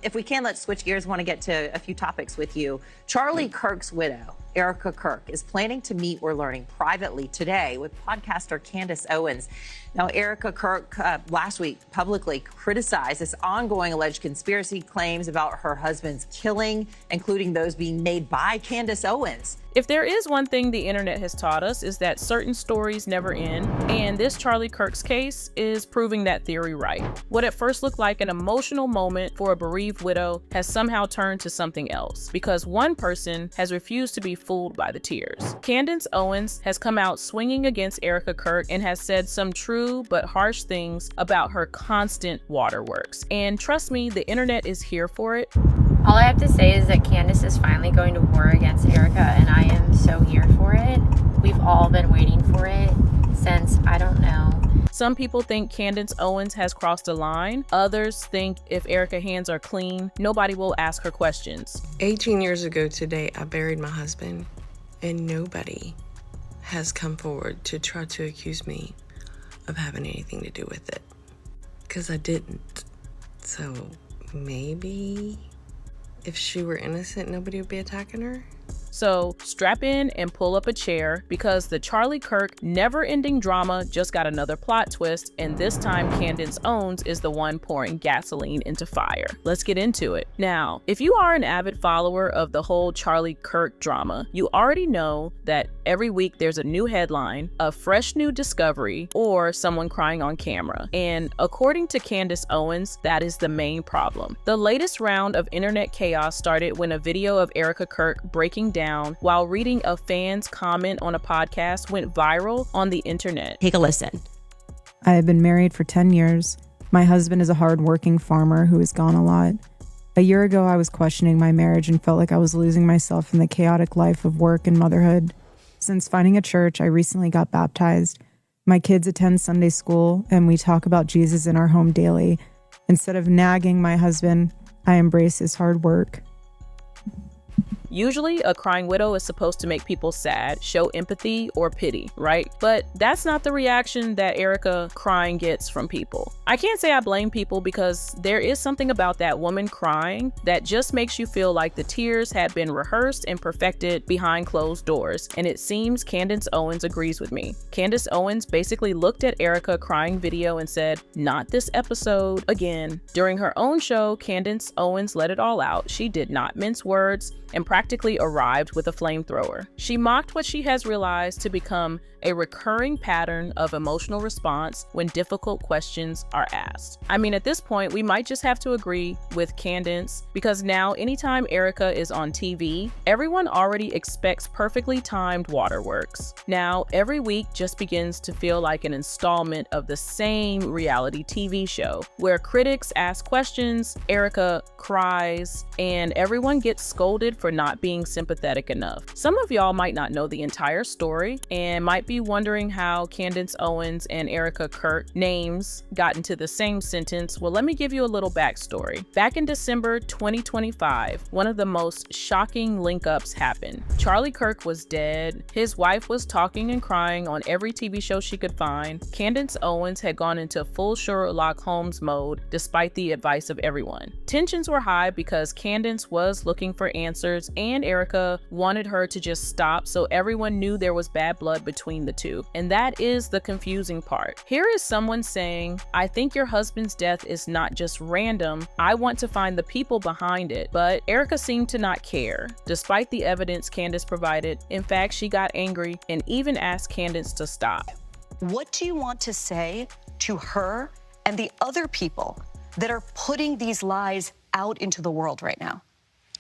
If we can, let's switch gears. I want to get to a few topics with you. Charlie Kirk's widow, Erika Kirk, is planning to meet, we're learning, privately today with podcaster Candace Owens. Now, Erika Kirk last week publicly criticized this ongoing alleged conspiracy claims about her husband's killing, including those being made by Candace Owens. If there is one thing the internet has taught us, is that certain stories never end, and this Charlie Kirk's case is proving that theory right. What at first looked like an emotional moment for a bereaved widow has somehow turned to something else, because one person has refused to be fooled by the tears. Candace Owens has come out swinging against Erika Kirk and has said some true but harsh things about her constant waterworks. And trust me, the internet is here for it. All I have to say is that Candace is finally going to war against Erika, and I am so here for it. We've all been waiting for it since, I don't know. Some people think Candace Owens has crossed a line. Others think if Erika's hands are clean, nobody will ask her questions. 18 years ago today, I buried my husband, and nobody has come forward to try to accuse me of having anything to do with it. Because I didn't. So maybe if she were innocent, nobody would be attacking her. So strap in and pull up a chair, because the Charlie Kirk never-ending drama just got another plot twist, and this time Candace Owens is the one pouring gasoline into fire. Let's get into it. Now, if you are an avid follower of the whole Charlie Kirk drama, you already know that every week there's a new headline, a fresh new discovery, or someone crying on camera. And according to Candace Owens, that is the main problem. The latest round of internet chaos started when a video of Erika Kirk breaking down while reading a fan's comment on a podcast went viral on the internet. Take a listen. I have been married for 10 years. My husband is a hard-working farmer who has gone a lot. A year ago, I was questioning my marriage and felt like I was losing myself in the chaotic life of work and motherhood. Since finding a church, I recently got baptized. My kids attend Sunday school, and we talk about Jesus in our home daily. Instead of nagging my husband, I embrace his hard work. Usually, a crying widow is supposed to make people sad, show empathy or pity, right? But that's not the reaction that Erika crying gets from people. I can't say I blame people, because there is something about that woman crying that just makes you feel like the tears had been rehearsed and perfected behind closed doors. And it seems Candace Owens agrees with me. Candace Owens basically looked at Erika crying video and said, "Not this episode again." During her own show, Candace Owens let it all out. She did not mince words and practically arrived with a flamethrower. She mocked what she has realized to become a recurring pattern of emotional response when difficult questions are asked. I mean, at this point, we might just have to agree with Candace, because now anytime Erika is on TV, everyone already expects perfectly timed waterworks. Now, every week just begins to feel like an installment of the same reality TV show, where critics ask questions, Erika cries, and everyone gets scolded for not being sympathetic enough. Some of y'all might not know the entire story and might be wondering how Candace Owens and Erika Kirk names got into the same sentence. Well, let me give you a little backstory. Back in December 2025, one of the most shocking link-ups happened. Charlie Kirk was dead. His wife was talking and crying on every TV show she could find. Candace Owens had gone into full Sherlock Holmes mode despite the advice of everyone. Tensions were high because Candace was looking for answers and Erika wanted her to just stop, so everyone knew there was bad blood between the two. And that is the confusing part. Here is someone saying, "I think your husband's death is not just random. I want to find the people behind it." But Erika seemed to not care, despite the evidence Candace provided. In fact, she got angry and even asked Candace to stop. What do you want to say to her and the other people that are putting these lies out into the world right now?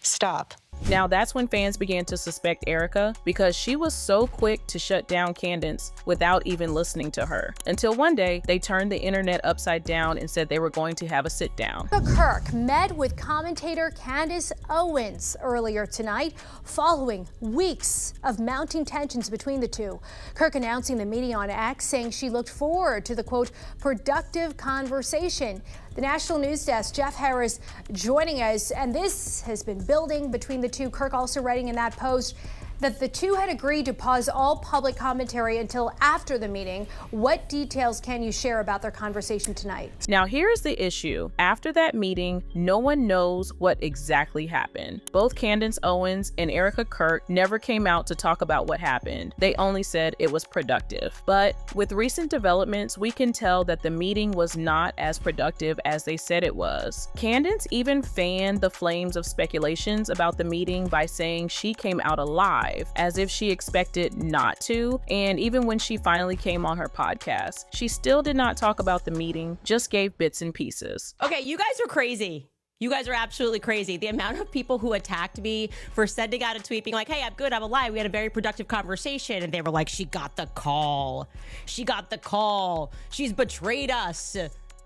Stop. Now that's when fans began to suspect Erika, because she was so quick to shut down Candace without even listening to her. Until one day, they turned the internet upside down and said they were going to have a sit down. Erika Kirk met with commentator Candace Owens earlier tonight, following weeks of mounting tensions between the two. Kirk announcing the meeting on X, saying she looked forward to the, quote, productive conversation. The National News Desk, Jeff Harris joining us, and this has been building between the two. Kirk also writing in that post, that the two had agreed to pause all public commentary until after the meeting. What details can you share about their conversation tonight? Now, here's the issue. After that meeting, no one knows what exactly happened. Both Candace Owens and Erika Kirk never came out to talk about what happened. They only said it was productive. But with recent developments, we can tell that the meeting was not as productive as they said it was. Candace even fanned the flames of speculations about the meeting by saying she came out alive, as if she expected not to. And even when she finally came on her podcast, she still did not talk about the meeting, just gave bits and pieces. Okay, you guys are crazy. You guys are absolutely crazy. The amount of people who attacked me for sending out a tweet being like, hey, I'm good, I'm alive. We had a very productive conversation. And they were like, she got the call. She got the call. She's betrayed us.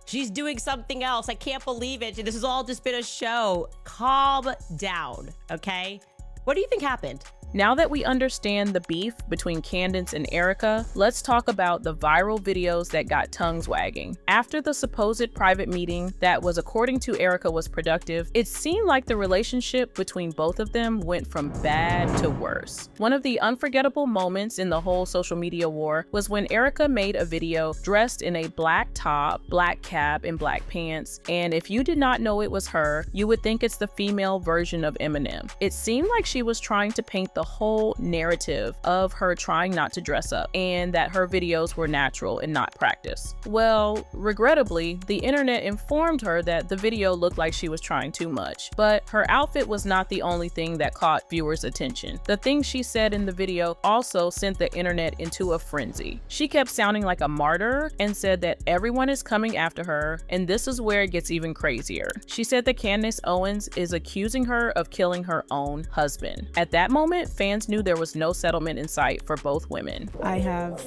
She's doing something else. I can't believe it. This has all just been a show. Calm down, okay? What do you think happened? Now that we understand the beef between Candace and Erika, let's talk about the viral videos that got tongues wagging. After the supposed private meeting that was, according to Erika, was productive, it seemed like the relationship between both of them went from bad to worse. One of the unforgettable moments in the whole social media war was when Erika made a video dressed in a black top, black cap, and black pants, and if you did not know it was her, you would think it's the female version of Eminem. It seemed like she was trying to paint the whole narrative of her trying not to dress up and that her videos were natural and not practice. Well, regrettably, the internet informed her that the video looked like she was trying too much, but her outfit was not the only thing that caught viewers' attention. The things she said in the video also sent the internet into a frenzy. She kept sounding like a martyr and said that everyone is coming after her, and this is where it gets even crazier. She said that Candace Owens is accusing her of killing her own husband. At that moment, fans knew there was no settlement in sight for both women. I have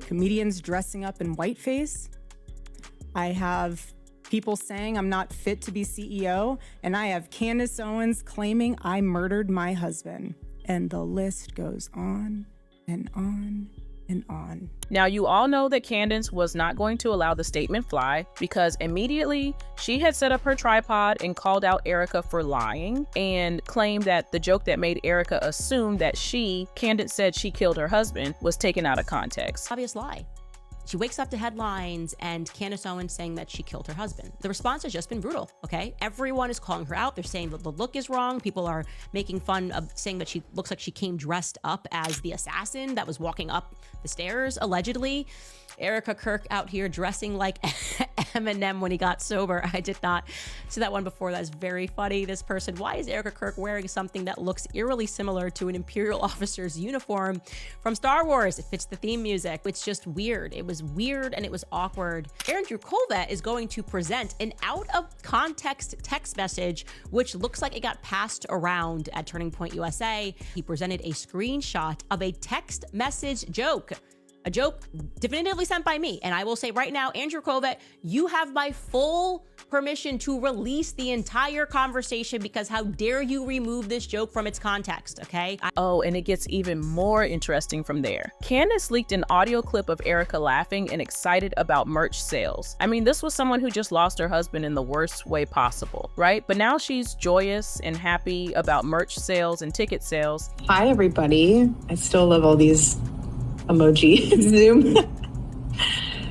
comedians dressing up in whiteface. I have people saying I'm not fit to be CEO. And I have Candace Owens claiming I murdered my husband. And the list goes on and on and on. Now, you all know that Candace was not going to allow the statement fly because immediately she had set up her tripod and called out Erika for lying and claimed that the joke that made Erika assume that Candace said she killed her husband, was taken out of context. Obvious lie. She wakes up to headlines and Candace Owens saying that she killed her husband. The response has just been brutal, okay? Everyone is calling her out. They're saying that the look is wrong. People are making fun of saying that she looks like she came dressed up as the assassin that was walking up the stairs, allegedly. Erika Kirk out here dressing like Eminem when he got sober. I did not see that one before. That's very funny. This person, why is Erika Kirk wearing something that looks eerily similar to an Imperial officer's uniform from Star Wars? It fits the theme music. It's just weird. It was weird and it was awkward. Andrew Colvett is going to present an out of context text message, which looks like it got passed around at Turning Point USA. He presented a screenshot of a text message joke. A joke definitively sent by me. And I will say right now, Andrew Colvett, you have my full permission to release the entire conversation because how dare you remove this joke from its context, okay? Oh, and it gets even more interesting from there. Candace leaked an audio clip of Erika laughing and excited about merch sales. I mean, this was someone who just lost her husband in the worst way possible, right? But now she's joyous and happy about merch sales and ticket sales. Hi, everybody. I still love all these emoji Zoom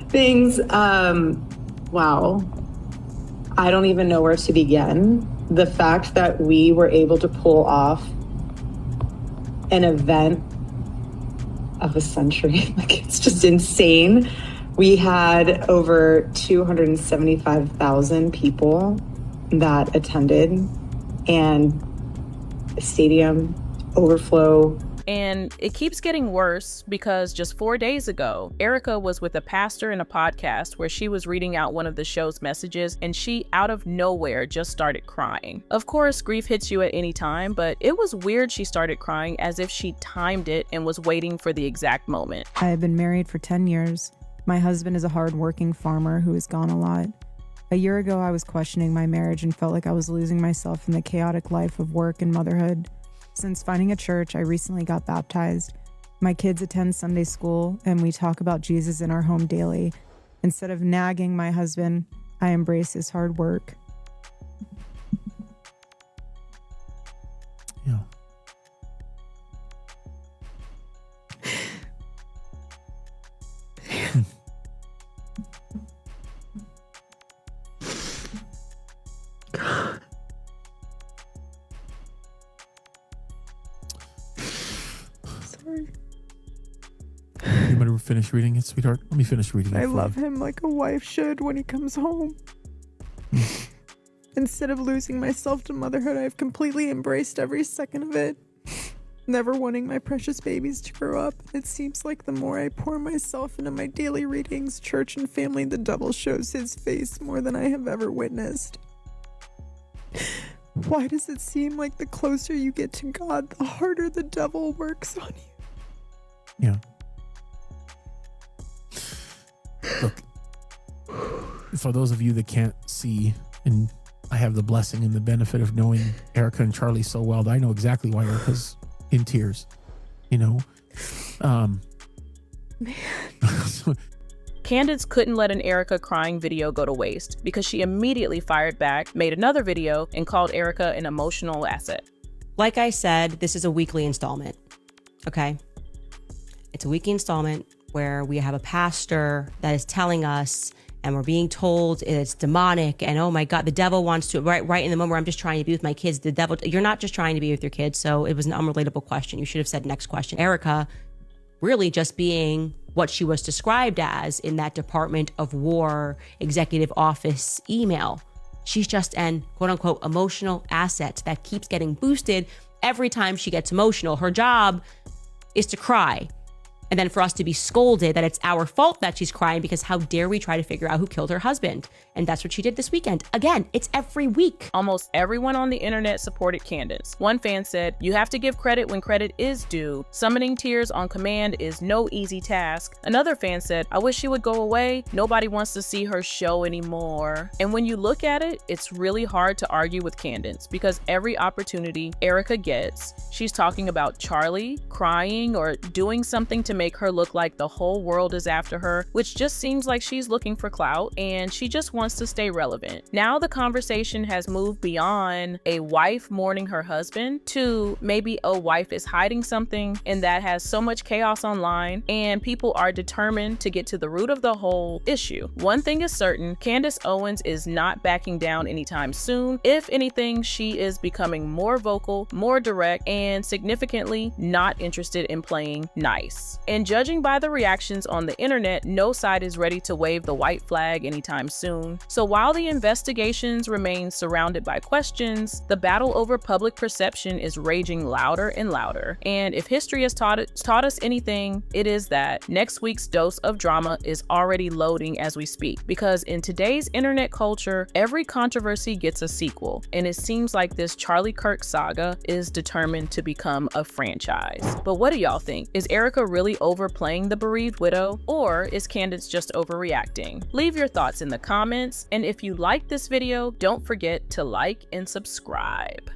things. Wow. I don't even know where to begin. The fact that we were able to pull off an event of a century, like it's just insane. We had over 275,000 people that attended and the stadium overflow. And it keeps getting worse because just 4 days ago, Erika was with a pastor in a podcast where she was reading out one of the show's messages and she, out of nowhere, just started crying. Of course, grief hits you at any time, but it was weird she started crying as if she timed it and was waiting for the exact moment. I have been married for 10 years. My husband is a hardworking farmer who has gone a lot. A year ago, I was questioning my marriage and felt like I was losing myself in the chaotic life of work and motherhood. Since finding a church, I recently got baptized. My kids attend Sunday school, and we talk about Jesus in our home daily. Instead of nagging my husband, I embrace his hard work. Yeah. want me to finish reading it, sweetheart? Let me finish reading it. I love him like a wife should when he comes home. Instead of losing myself to motherhood, I've completely embraced every second of it. Never wanting my precious babies to grow up. It seems like the more I pour myself into my daily readings, church, and family, the devil shows his face more than I have ever witnessed. Why does it seem like the closer you get to God, the harder the devil works on you? Yeah. Look, for those of you that can't see, and I have the blessing and the benefit of knowing Erika and Charlie so well that I know exactly why Erika's in tears, you know? Man. Candace couldn't let an Erika crying video go to waste because she immediately fired back, made another video, and called Erika an emotional asset. Like I said, this is a weekly installment, okay? It's a weekly installment where we have a pastor that is telling us, and we're being told it's demonic, and oh my God, the devil wants to, right in the moment where I'm just trying to be with my kids, the devil, you're not just trying to be with your kids, so it was an unrelatable question. You should have said next question. Erika really just being what she was described as in that Department of War executive office email. She's just an quote unquote emotional asset that keeps getting boosted every time she gets emotional. Her job is to cry. And then for us to be scolded that it's our fault that she's crying because how dare we try to figure out who killed her husband. And that's what she did this weekend. Again, it's every week. Almost everyone on the internet supported Candace. One fan said, "You have to give credit when credit is due. Summoning tears on command is no easy task." Another fan said, "I wish she would go away. Nobody wants to see her show anymore." And when you look at it, it's really hard to argue with Candace because every opportunity Erika gets, she's talking about Charlie, crying, or doing something to make her look like the whole world is after her, which just seems like she's looking for clout and she just wants to stay relevant. Now the conversation has moved beyond a wife mourning her husband to maybe a wife is hiding something, and that has so much chaos online and people are determined to get to the root of the whole issue. One thing is certain, Candace Owens is not backing down anytime soon. If anything, she is becoming more vocal, more direct, and significantly not interested in playing nice. And judging by the reactions on the internet, no side is ready to wave the white flag anytime soon. So while the investigations remain surrounded by questions, the battle over public perception is raging louder and louder. And if history has taught us anything, it is that next week's dose of drama is already loading as we speak. Because in today's internet culture, every controversy gets a sequel. And it seems like this Charlie Kirk saga is determined to become a franchise. But what do y'all think? Is Erika really overplaying the bereaved widow, or is Candace just overreacting? Leave your thoughts in the comments, and if you like this video, don't forget to like and subscribe.